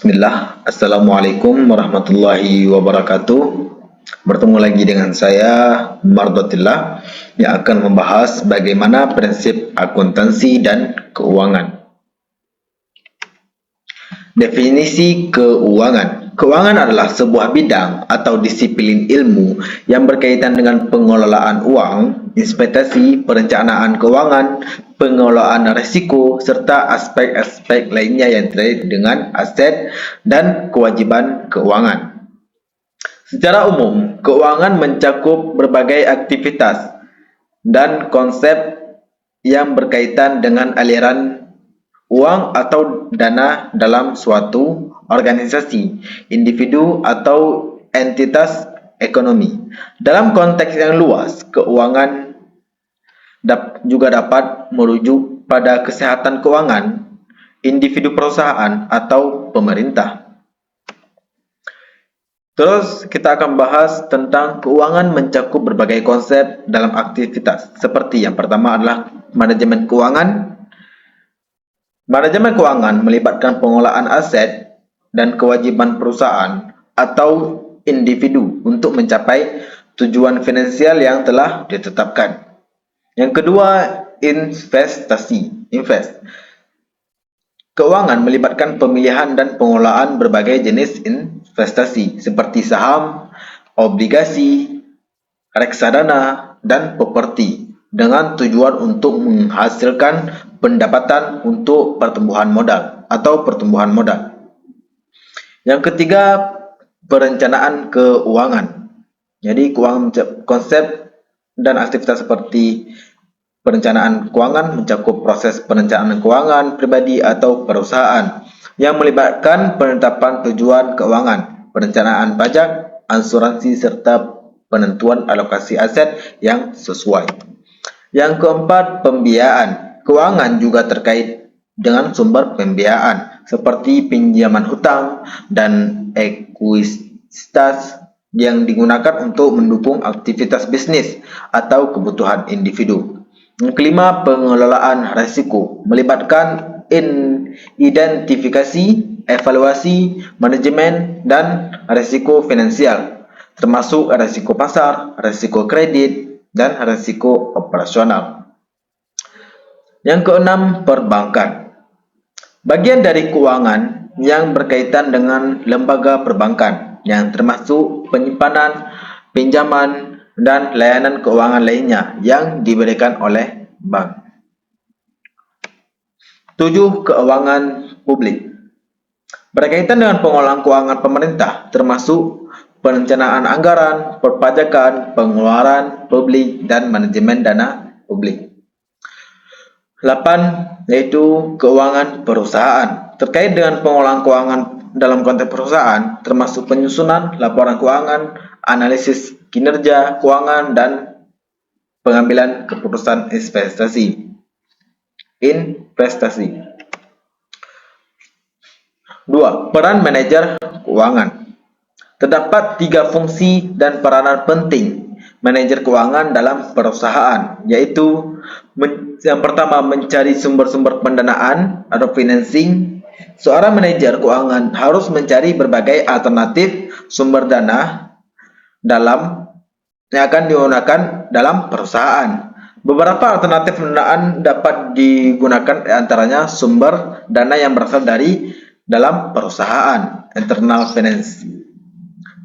Bismillah, Assalamualaikum warahmatullahi wabarakatuh. Bertemu lagi dengan saya, Mardotillah, yang akan membahas bagaimana prinsip akuntansi dan keuangan. Definisi keuangan. Keuangan adalah sebuah bidang atau disiplin ilmu yang berkaitan dengan pengelolaan uang, investasi, perencanaan keuangan, pengelolaan risiko, serta aspek-aspek lainnya yang terkait dengan aset dan kewajiban keuangan. Secara umum, keuangan mencakup berbagai aktivitas dan konsep yang berkaitan dengan aliran uang atau dana dalam suatu organisasi, individu, atau entitas ekonomi. Dalam konteks yang luas, keuangan juga dapat merujuk pada kesehatan keuangan individu perusahaan atau pemerintah. Terus kita akan bahas tentang keuangan mencakup berbagai konsep dalam aktivitas. Seperti yang pertama adalah manajemen keuangan. Manajemen keuangan melibatkan pengelolaan aset dan kewajiban perusahaan atau individu untuk mencapai tujuan finansial yang telah ditetapkan. Yang kedua, investasi. Keuangan melibatkan pemilihan dan pengelolaan berbagai jenis investasi seperti saham, obligasi, reksadana, dan properti dengan tujuan untuk menghasilkan pendapatan untuk pertumbuhan modal atau pertumbuhan modal. Yang ketiga, perencanaan keuangan. Jadi konsep dan aktivitas seperti perencanaan keuangan mencakup proses perencanaan keuangan pribadi atau perusahaan yang melibatkan penetapan tujuan keuangan, perencanaan pajak, asuransi, serta penentuan alokasi aset yang sesuai. Yang keempat, pembiayaan. Keuangan juga terkait dengan sumber pembiayaan seperti pinjaman hutang dan ekuitas yang digunakan untuk mendukung aktivitas bisnis atau kebutuhan individu. Yang kelima, pengelolaan risiko melibatkan identifikasi, evaluasi, manajemen, dan risiko finansial, termasuk risiko pasar, risiko kredit, dan risiko operasional. Yang keenam, perbankan. Bagian dari keuangan yang berkaitan dengan lembaga perbankan yang termasuk penyimpanan, pinjaman, dan layanan keuangan lainnya yang diberikan oleh bank. 7. Keuangan publik. Berkaitan dengan pengelolaan keuangan pemerintah termasuk perencanaan anggaran, perpajakan, pengeluaran publik, dan manajemen dana publik. 8. Yaitu keuangan perusahaan. Terkait dengan pengelolaan keuangan dalam konteks perusahaan termasuk penyusunan laporan keuangan, analisis kinerja keuangan, dan pengambilan keputusan investasi. 2. Peran manajer keuangan. Terdapat 3 fungsi dan peranan penting manajer keuangan dalam perusahaan, yaitu yang pertama, mencari sumber-sumber pendanaan atau financing. Seorang manajer keuangan harus mencari berbagai alternatif sumber dana yang akan digunakan dalam perusahaan. Beberapa alternatif pendanaan dapat digunakan, antaranya sumber dana yang berasal dari dalam perusahaan, internal financing,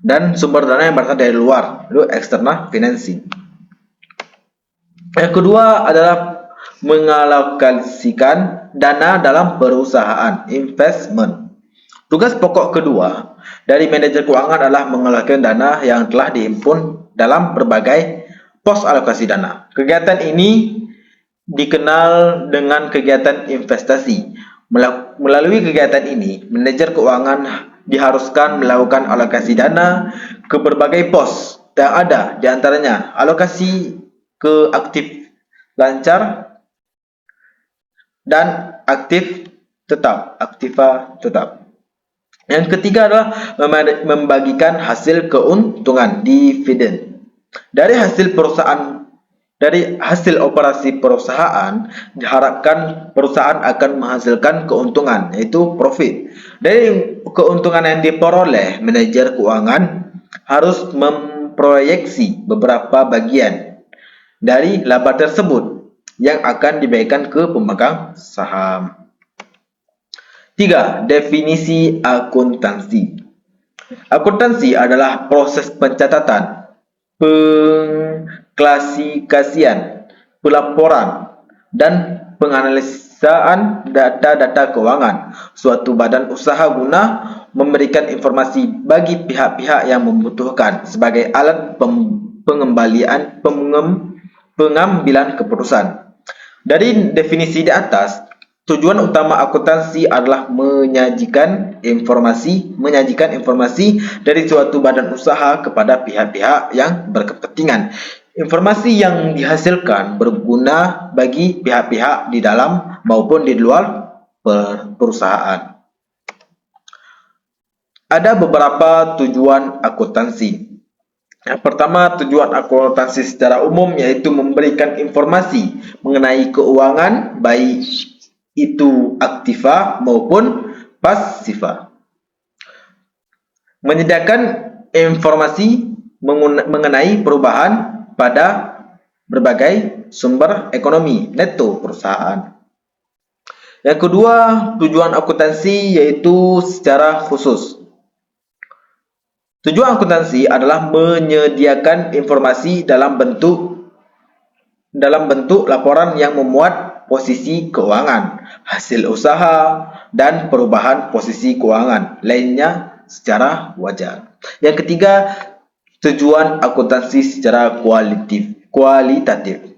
dan sumber dana yang berasal dari luar, itu external financing. Yang kedua adalah mengalokasikan dana dalam perusahaan, investment. Tugas pokok kedua dari manajer keuangan adalah mengalokasikan dana yang telah dihimpun dalam berbagai pos alokasi dana. Kegiatan ini dikenal dengan kegiatan investasi. Melalui kegiatan ini, manajer keuangan diharuskan melakukan alokasi dana ke berbagai pos yang ada, di antaranya alokasi ke aktif lancar dan aktiva tetap. Yang ketiga adalah membagikan hasil keuntungan, dividen. Dari Dari hasil operasi perusahaan, diharapkan perusahaan akan menghasilkan keuntungan, yaitu profit. Dari keuntungan yang diperoleh, manajer keuangan harus memproyeksi beberapa bagian dari laba tersebut yang akan dibagikan ke pemegang saham. 3. Definisi akuntansi. Akuntansi adalah proses pencatatan, pengklasifikasian, pelaporan, dan penganalisaan data-data keuangan suatu badan usaha guna memberikan informasi bagi pihak-pihak yang membutuhkan sebagai alat pengambilan keputusan. Dari definisi di atas, tujuan utama akuntansi adalah menyajikan informasi dari suatu badan usaha kepada pihak-pihak yang berkepentingan. Informasi yang dihasilkan berguna bagi pihak-pihak di dalam maupun di luar perusahaan. Ada beberapa tujuan akuntansi. Yang pertama, tujuan akuntansi secara umum yaitu memberikan informasi mengenai keuangan, baik itu aktiva maupun pasiva. Menyediakan informasi mengenai perubahan pada berbagai sumber ekonomi neto perusahaan. Yang kedua, tujuan akuntansi yaitu secara khusus. Tujuan akuntansi adalah menyediakan informasi dalam bentuk laporan yang memuat posisi keuangan, hasil usaha, dan perubahan posisi keuangan lainnya secara wajar. Yang ketiga, tujuan akuntansi secara kualitatif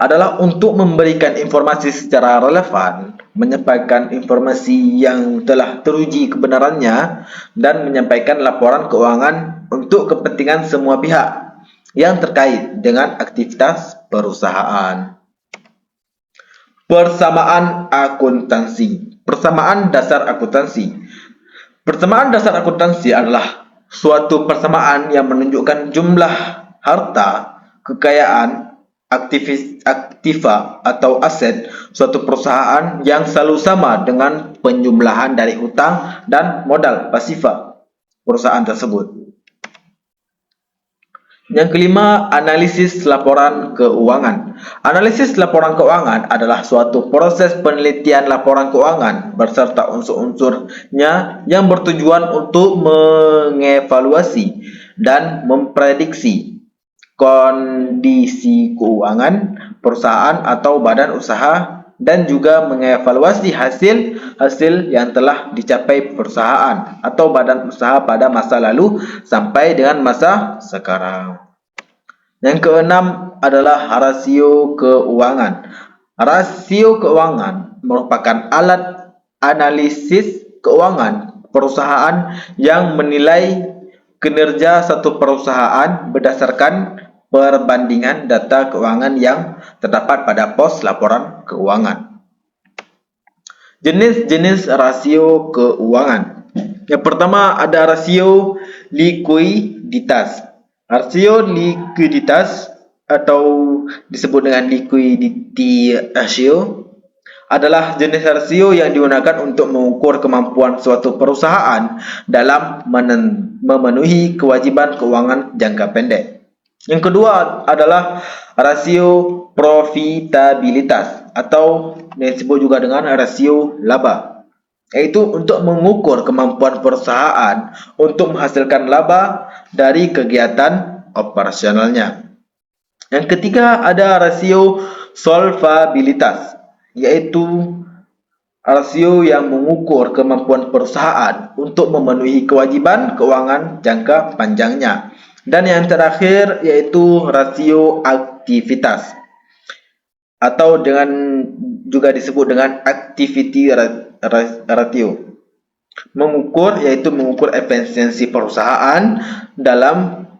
adalah untuk memberikan informasi secara relevan, menyampaikan informasi yang telah teruji kebenarannya, dan menyampaikan laporan keuangan untuk kepentingan semua pihak yang terkait dengan aktivitas perusahaan. Persamaan akuntansi. Persamaan dasar akuntansi. Persamaan dasar akuntansi adalah suatu persamaan yang menunjukkan jumlah harta, kekayaan, aktiva atau aset suatu perusahaan yang selalu sama dengan penjumlahan dari hutang dan modal pasiva perusahaan tersebut. Yang kelima, analisis laporan keuangan. Analisis laporan keuangan adalah suatu proses penelitian laporan keuangan beserta unsur-unsurnya yang bertujuan untuk mengevaluasi dan memprediksi kondisi keuangan perusahaan atau badan usaha dan juga mengevaluasi hasil yang telah dicapai perusahaan atau badan usaha pada masa lalu sampai dengan masa sekarang. Yang keenam adalah rasio keuangan. Rasio keuangan merupakan alat analisis keuangan perusahaan yang menilai kinerja satu perusahaan berdasarkan perbandingan data keuangan yang terdapat pada pos laporan keuangan. Jenis-jenis rasio keuangan. Yang pertama ada rasio likuiditas. Rasio likuiditas atau disebut dengan liquidity ratio adalah jenis rasio yang digunakan untuk mengukur kemampuan suatu perusahaan dalam memenuhi kewajiban keuangan jangka pendek. Yang kedua adalah rasio profitabilitas atau yang disebut juga dengan rasio laba, yaitu untuk mengukur kemampuan perusahaan untuk menghasilkan laba dari kegiatan operasionalnya. Yang ketiga ada rasio solvabilitas, yaitu rasio yang mengukur kemampuan perusahaan untuk memenuhi kewajiban keuangan jangka panjangnya. Dan yang terakhir yaitu rasio aktivitas atau juga disebut dengan activity ratio. Mengukur efisiensi perusahaan dalam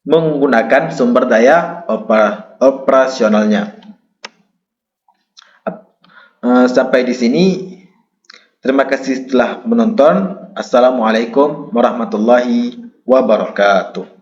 menggunakan sumber daya operasionalnya. Sampai di sini. Terima kasih telah menonton. Assalamualaikum warahmatullahi wabarakatuh.